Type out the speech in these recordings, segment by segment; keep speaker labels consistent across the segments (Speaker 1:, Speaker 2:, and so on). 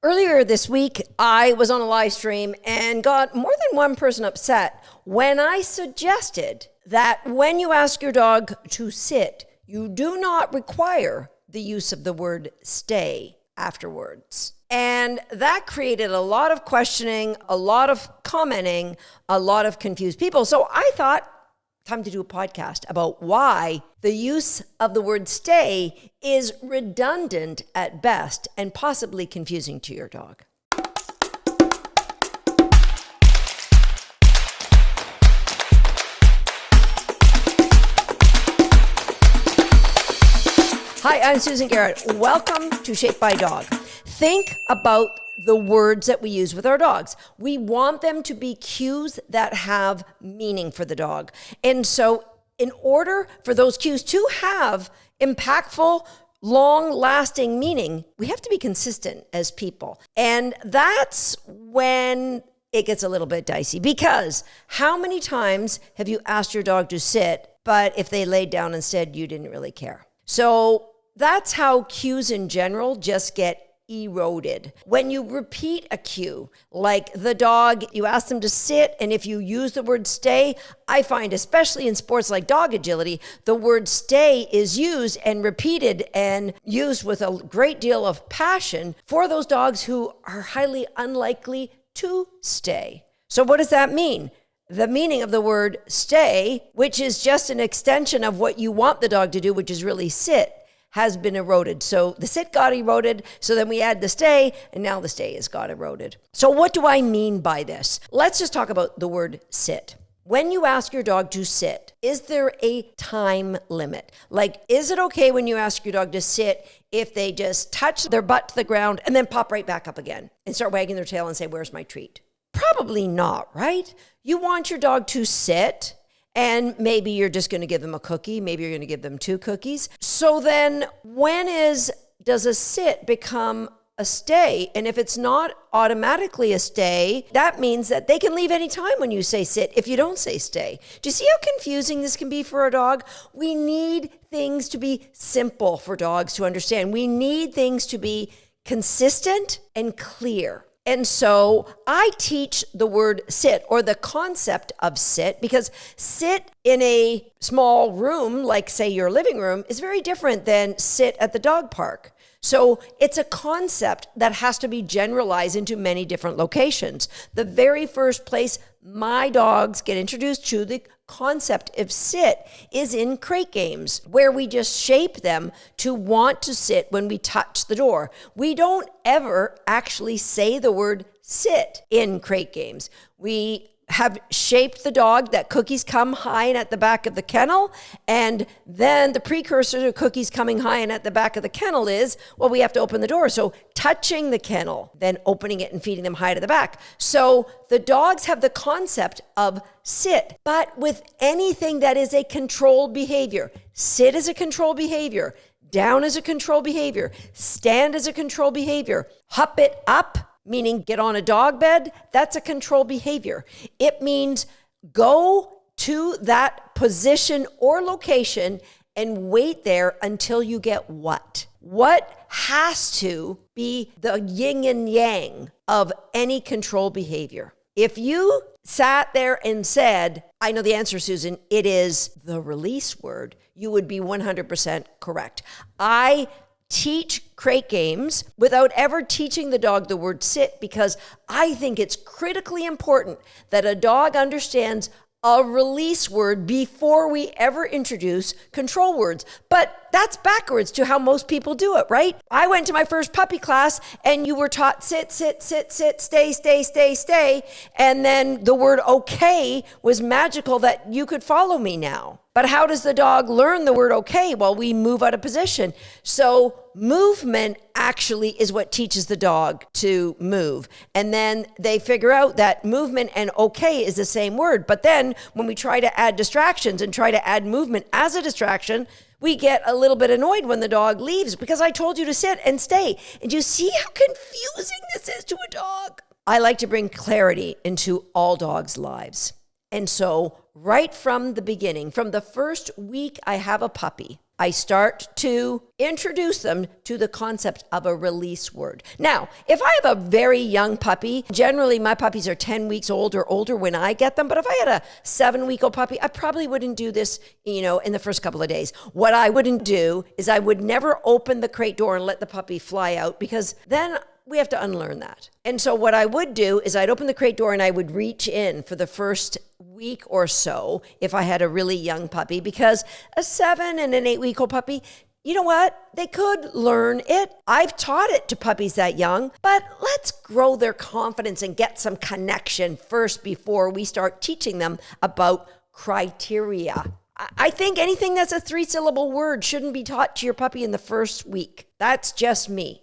Speaker 1: Earlier this week, I was on a live stream and got more than one person upset when I suggested that when you ask your dog to sit, you do not require the use of the word stay afterwards. And that created a lot of questioning, a lot of commenting, a lot of confused people. So I thought, time to do a podcast about why the use of the word stay is redundant at best and possibly confusing to your dog. Hi, I'm Susan Garrett. Welcome to Shaped by Dog. Think about the words that we use with our dogs. We want them to be cues that have meaning for the dog. And so in order for those cues to have impactful, long-lasting meaning, we have to be consistent as people. And that's when it gets a little bit dicey, because how many times have you asked your dog to sit, but if they laid down instead, you didn't really care? So that's how cues in general just get eroded. When you repeat a cue, like the dog, you ask them to sit, and if you use the word stay, I find, especially in sports like dog agility, the word stay is used and repeated and used with a great deal of passion for those dogs who are highly unlikely to stay. So what does that mean? The meaning of the word stay, which is just an extension of what you want the dog to do, which is really sit, has been eroded. So the sit got eroded, so then we add the stay, and now the stay has got eroded. So what do I mean by this? Let's just talk about the word sit. When you ask your dog to sit, is there a time limit? Like, is it okay when you ask your dog to sit if they just touch their butt to the ground and then pop right back up again and start wagging their tail and say, "Where's my treat?" Probably not, right? You want your dog to sit, and maybe you're just going to give them a cookie. Maybe you're going to give them 2 cookies. So then does a sit become a stay? And if it's not automatically a stay, that means that they can leave anytime when you say sit if you don't say stay. Do you see how confusing this can be for a dog? We need things to be simple for dogs to understand. We need things to be consistent and clear. And so I teach the word sit, or the concept of sit, because sit in a small room, like say your living room, is very different than sit at the dog park. So it's a concept that has to be generalized into many different locations. The very first place my dogs get introduced to the concept of sit is in crate games, where we just shape them to want to sit when we touch the door. We don't ever actually say the word sit in crate games. We have shaped the dog that cookies come high and at the back of the kennel, and then the precursor to cookies coming high and at the back of the kennel is, well, we have to open the door. So touching the kennel, then opening it and feeding them high to the back. So the dogs have the concept of sit, but with anything that is a controlled behavior. Sit is a controlled behavior. Down is a controlled behavior. Stand is a controlled behavior. Hup it up, meaning get on a dog bed, that's a control behavior. It means go to that position or location and wait there until you get what? What has to be the yin and yang of any control behavior? If you sat there and said, I know the answer, Susan, it is the release word, you would be 100% correct. I teach crate games without ever teaching the dog the word sit, because I think it's critically important that a dog understands a release word before we ever introduce control words. But that's backwards to how most people do it, right? I went to my first puppy class and you were taught sit, sit, sit, sit, stay, stay, stay, stay. And then the word okay was magical that you could follow me now. But how does the dog learn the word okay? Well, we move out of position. So movement actually is what teaches the dog to move. And then they figure out that movement and okay is the same word. But then when we try to add distractions and try to add movement as a distraction, we get a little bit annoyed when the dog leaves because I told you to sit and stay. And you see how confusing this is to a dog? I like to bring clarity into all dogs' lives. And so right from the beginning, from the first week I have a puppy, I start to introduce them to the concept of a release word. Now, if I have a very young puppy, generally my puppies are 10 weeks old or older when I get them, but if I had a 7-week-old puppy, I probably wouldn't do this, in the first couple of days. What I wouldn't do is I would never open the crate door and let the puppy fly out, because then we have to unlearn that. And so what I would do is I'd open the crate door and I would reach in for the first week or so if I had a really young puppy, because a 7 and an 8-week-old puppy, you know what? They could learn it. I've taught it to puppies that young, but let's grow their confidence and get some connection first before we start teaching them about criteria. I think anything that's a 3-syllable word shouldn't be taught to your puppy in the first week. That's just me.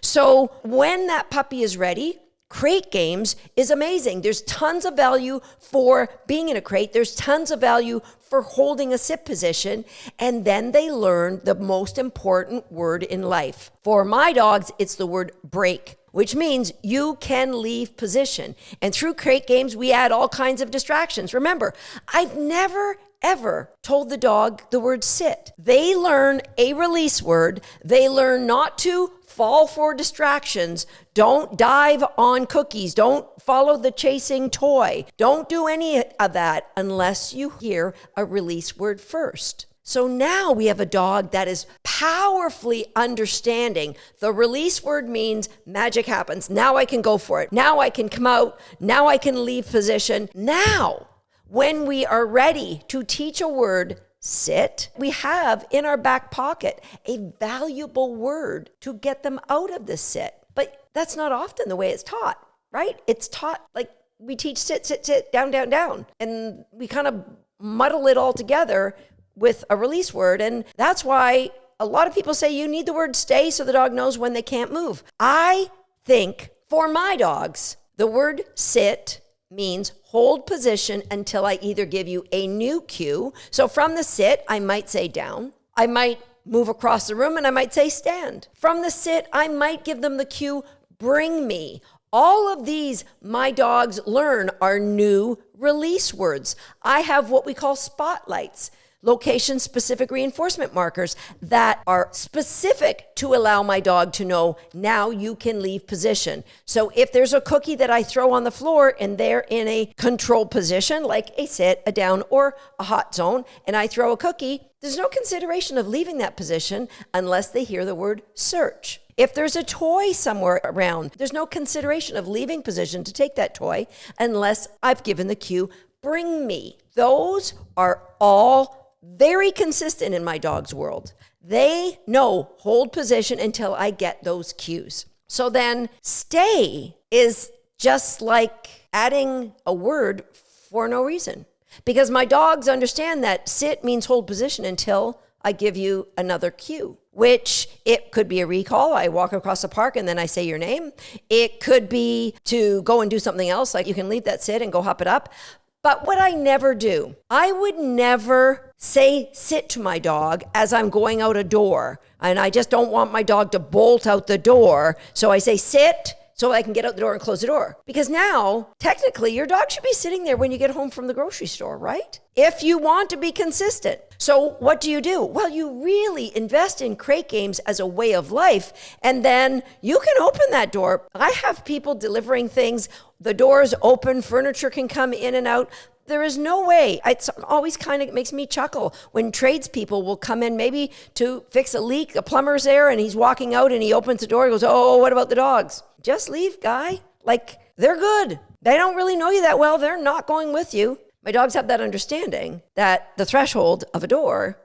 Speaker 1: So when that puppy is ready, crate games is amazing. There's tons of value for being in a crate. There's tons of value for holding a sit position. And then they learn the most important word in life. For my dogs, it's the word break, which means you can leave position. And through crate games, we add all kinds of distractions. Remember, I've never ever told the dog the word sit. They learn a release word. They learn not to fall for distractions. Don't dive on cookies. Don't follow the chasing toy. Don't do any of that unless you hear a release word first. So now we have a dog that is powerfully understanding the release word means magic happens. Now I can go for it. Now I can come out. Now I can leave position. Now, when we are ready to teach a word, sit, we have in our back pocket a valuable word to get them out of the sit. But that's not often the way it's taught, right? It's taught like we teach sit, sit, sit, down, down, down. And we kind of muddle it all together with a release word. And that's why a lot of people say you need the word stay so the dog knows when they can't move. I think for my dogs, the word sit means hold position until I either give you a new cue. So from the sit, I might say down. I might move across the room and I might say stand. From the sit, I might give them the cue, bring me. All of these my dogs learn are new release words. I have what we call spotlights, location-specific reinforcement markers that are specific to allow my dog to know now you can leave position. So if there's a cookie that I throw on the floor and they're in a control position, like a sit, a down, or a hot zone, and I throw a cookie, there's no consideration of leaving that position unless they hear the word search. If there's a toy somewhere around, there's no consideration of leaving position to take that toy unless I've given the cue, bring me. Those are all very consistent in my dog's world. They know hold position until I get those cues. So then stay is just like adding a word for no reason, because my dogs understand that sit means hold position until I give you another cue, which it could be a recall. I walk across the park and then I say your name. It could be to go and do something else, like you can leave that sit and go hop it up. But what I never do, I would never say sit to my dog as I'm going out a door. And I just don't want my dog to bolt out the door. So I say sit so I can get out the door and close the door. Because now, technically, your dog should be sitting there when you get home from the grocery store, right? If you want to be consistent. So what do? Well, you really invest in crate games as a way of life, and then you can open that door. I have people delivering things. The door's open, furniture can come in and out. There is no way. It's always kind of makes me chuckle when tradespeople will come in maybe to fix a leak. A plumber's there and he's walking out and he opens the door. He goes, oh, what about the dogs? Just leave, guy. Like, they're good. They don't really know you that well. They're not going with you. My dogs have that understanding that the threshold of a door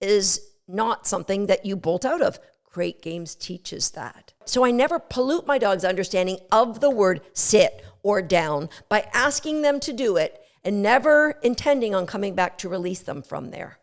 Speaker 1: is not something that you bolt out of. Crate games teaches that. So I never pollute my dog's understanding of the word sit or down by asking them to do it and never intending on coming back to release them from there.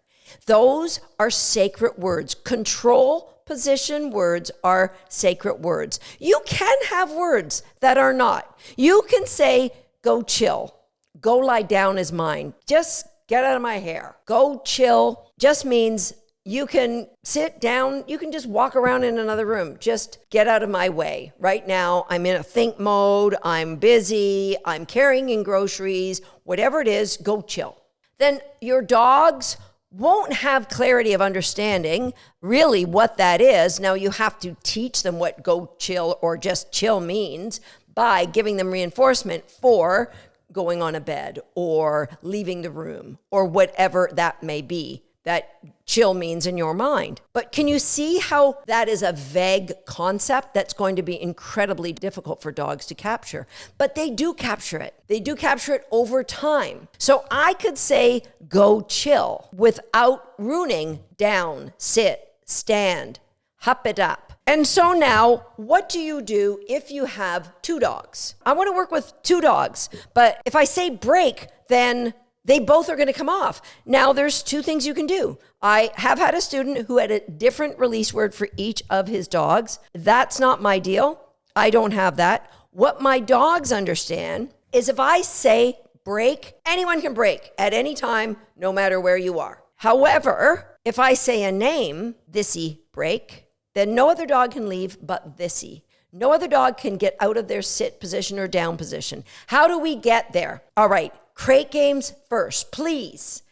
Speaker 1: Those are sacred words. Control position words are sacred words. You can have words that are not. You can say, go chill. Go lie down is mine. Just get out of my hair. Go chill just means you can sit down. You can just walk around in another room. Just get out of my way. Right now, I'm in a think mode. I'm busy. I'm carrying in groceries. Whatever it is, go chill. Then your dogs won't have clarity of understanding really what that is. Now you have to teach them what go chill or just chill means by giving them reinforcement for going on a bed or leaving the room or whatever that may be that chill means in your mind. But can you see how that is a vague concept that's going to be incredibly difficult for dogs to capture? But they do capture it. They do capture it over time. So I could say, go chill without ruining down, sit, stand, hup it up. And so now, what do you do if you have two dogs? I want to work with two dogs, but if I say break, then they both are going to come off. Now, there's two things you can do. I have had a student who had a different release word for each of his dogs. That's not my deal. I don't have that. What my dogs understand is if I say break, anyone can break at any time, no matter where you are. However, if I say a name, thisy break, then no other dog can leave but thisy. No other dog can get out of their sit position or down position. How do we get there? All right. Crate games first, please.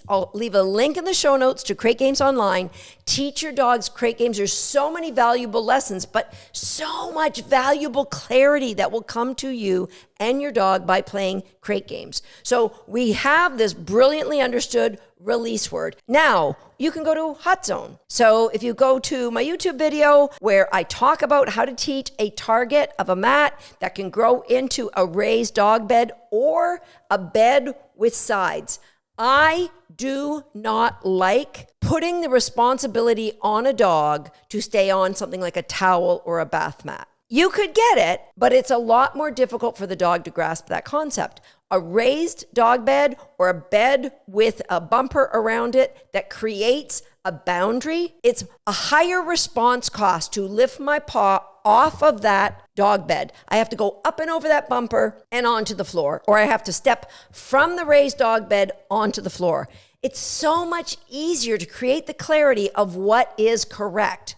Speaker 1: I'll leave a link in the show notes to Crate Games Online. Teach your dogs crate games. There's so many valuable lessons, but so much valuable clarity that will come to you and your dog by playing crate games. So we have this brilliantly understood release word. Now, you can go to Hot Zone. So if you go to my YouTube video where I talk about how to teach a target of a mat that can grow into a raised dog bed or a bed with sides, I do not like putting the responsibility on a dog to stay on something like a towel or a bath mat. You could get it, but it's a lot more difficult for the dog to grasp that concept. A raised dog bed or a bed with a bumper around it that creates a boundary, it's a higher response cost to lift my paw off of that dog bed. I have to go up and over that bumper and onto the floor, or I have to step from the raised dog bed onto the floor. It's so much easier to create the clarity of what is correct.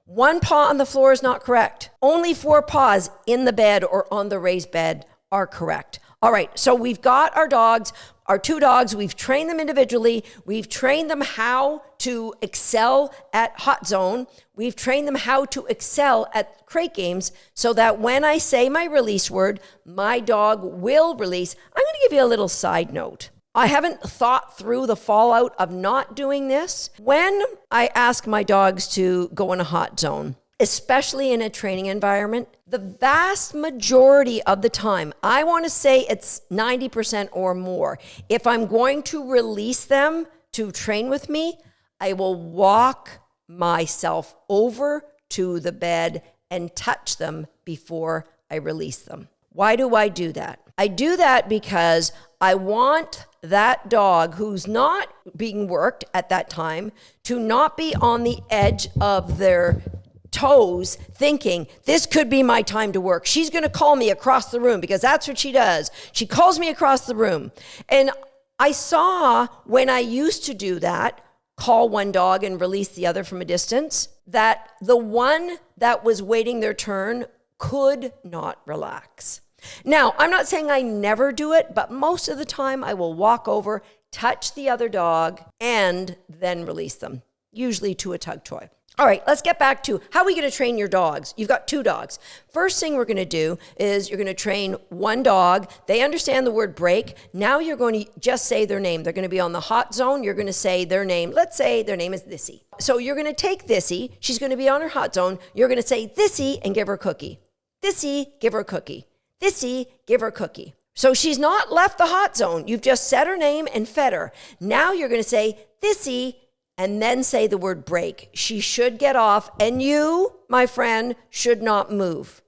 Speaker 1: One paw on the floor is not correct. Only 4 paws in the bed or on the raised bed are correct. All right, so we've got our dogs, our 2 dogs. We've trained them individually. We've trained them how to excel at Hot Zone. We've trained them how to excel at crate games so that when I say my release word, my dog will release. I'm going to give you a little side note. I haven't thought through the fallout of not doing this. When I ask my dogs to go in a Hot Zone, especially in a training environment, the vast majority of the time, I want to say it's 90% or more, if I'm going to release them to train with me, I will walk myself over to the bed and touch them before I release them. Why do I do that? I do that because I want that dog who's not being worked at that time to not be on the edge of their toes thinking, this could be my time to work. She's going to call me across the room because that's what she does. She calls me across the room. And I saw when I used to do that, call one dog and release the other from a distance, that the one that was waiting their turn could not relax. Now, I'm not saying I never do it, but most of the time I will walk over, touch the other dog, and then release them, usually to a tug toy. All right, let's get back to how are we going to train your dogs? You've got 2 dogs. First thing we're going to do is you're going to train one dog. They understand the word break. Now you're going to just say their name. They're going to be on the Hot Zone. You're going to say their name. Let's say their name is Thissy. So you're going to take Thissy. She's going to be on her Hot Zone. You're going to say Thissy and give her a cookie. Thissy, give her a cookie. Thissy, give her a cookie. So she's not left the Hot Zone. You've just said her name and fed her. Now you're going to say Thissy, and then say the word break. She should get off, and you, my friend, should not move.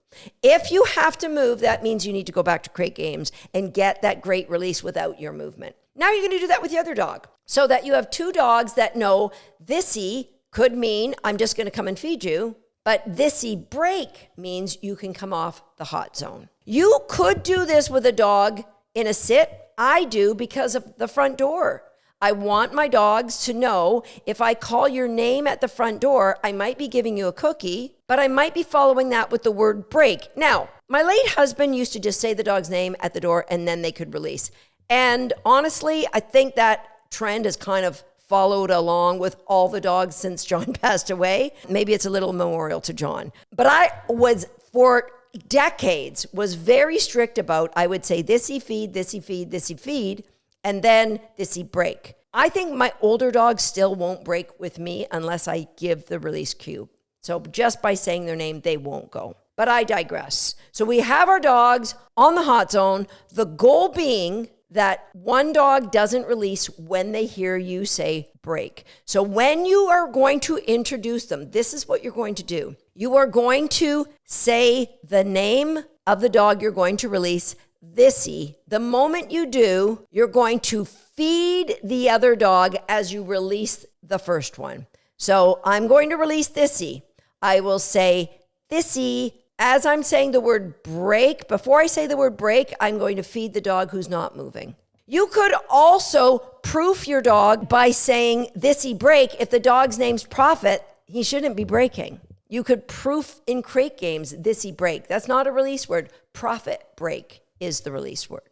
Speaker 1: If you have to move, that means you need to go back to crate games and get that great release without your movement. Now you're going to do that with the other dog so that you have 2 dogs that know Thissy could mean I'm just going to come and feed you, but Thissy break means you can come off the Hot Zone. You could do this with a dog in a sit. I do because of the front door. I want my dogs to know if I call your name at the front door, I might be giving you a cookie, but I might be following that with the word break. Now, my late husband used to just say the dog's name at the door and then they could release. And honestly, I think that trend has kind of followed along with all the dogs since John passed away. Maybe it's a little memorial to John. But I was, for decades, was very strict about, I would say, thisy feed, thisy feed, thisy feed, and then thisy break. I think my older dogs still won't break with me unless I give the release cue. So just by saying their name, they won't go. But I digress. So we have our dogs on the hot zone, the goal being that one dog doesn't release when they hear you say break. So when you are going to introduce them, this is what you're going to do. You are going to say the name of the dog you're going to release, thisy. The moment you do, you're going to feed the other dog as you release the first one. So I'm going to release thisy. I will say thisy. As I'm saying the word break, before I say the word break, I'm going to feed the dog who's not moving. You could also proof your dog by saying thisy break. If the dog's name's Prophet, he shouldn't be breaking. You could proof in crate games, thisy break. That's not a release word. Prophet break is the release word.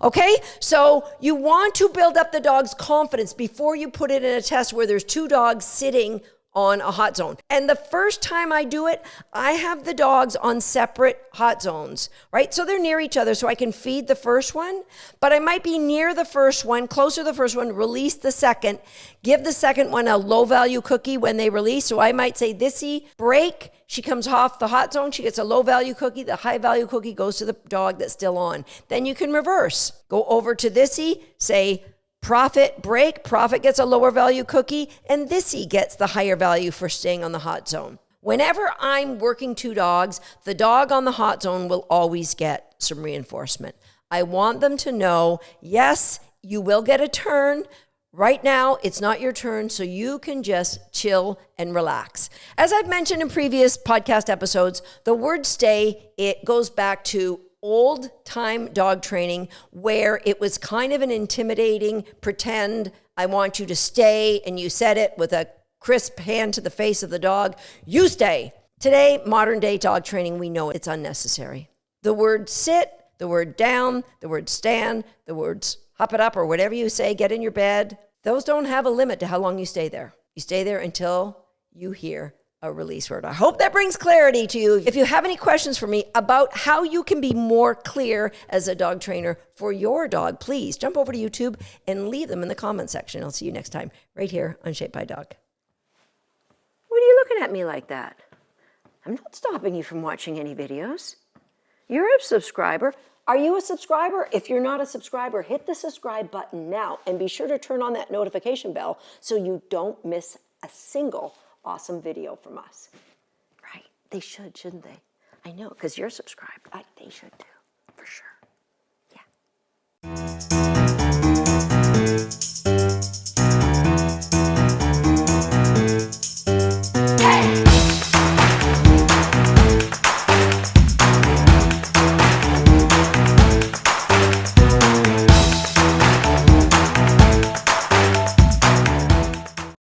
Speaker 1: Okay, so you want to build up the dog's confidence before you put it in a test where there's two dogs sitting on a hot zone. And the first time I do it, I have the dogs on separate hot zones, right? So they're near each other so I can feed the first one, but I might be near the first one, closer to the first one, release the second, give the second one a low value cookie when they release. So I might say thisy break. She comes off the hot zone. She gets a low value cookie. The high value cookie goes to the dog that's still on. Then you can reverse. Go over to thisy, say Prophet break, Prophet gets a lower value cookie, and thisy gets the higher value for staying on the hot zone. Whenever I'm working two dogs, the dog on the hot zone will always get some reinforcement. I want them to know, yes, you will get a turn. Right now, it's not your turn, so you can just chill and relax. As I've mentioned in previous podcast episodes, the word stay, it goes back to old time dog training where it was kind of an intimidating pretend, I want you to stay, and you said it with a crisp hand to the face of the dog, you stay. Today, modern day dog training, we know it's unnecessary. The word sit, the word down, the word stand, the words hop it up or whatever you say, get in your bed, those don't have a limit to how long you stay there. You stay there until you hear a release word. I hope that brings clarity to you. If you have any questions for me about how you can be more clear as a dog trainer for your dog, please jump over to YouTube and leave them in the comment section. I'll see you next time right here on Shaped by Dog. What are you looking at me like that? I'm not stopping you from watching any videos. You're a subscriber. Are you a subscriber? If you're not a subscriber, hit the subscribe button now and be sure to turn on that notification bell so you don't miss a single awesome video from us. Right? They should, shouldn't they? I know, because you're subscribed. They should too.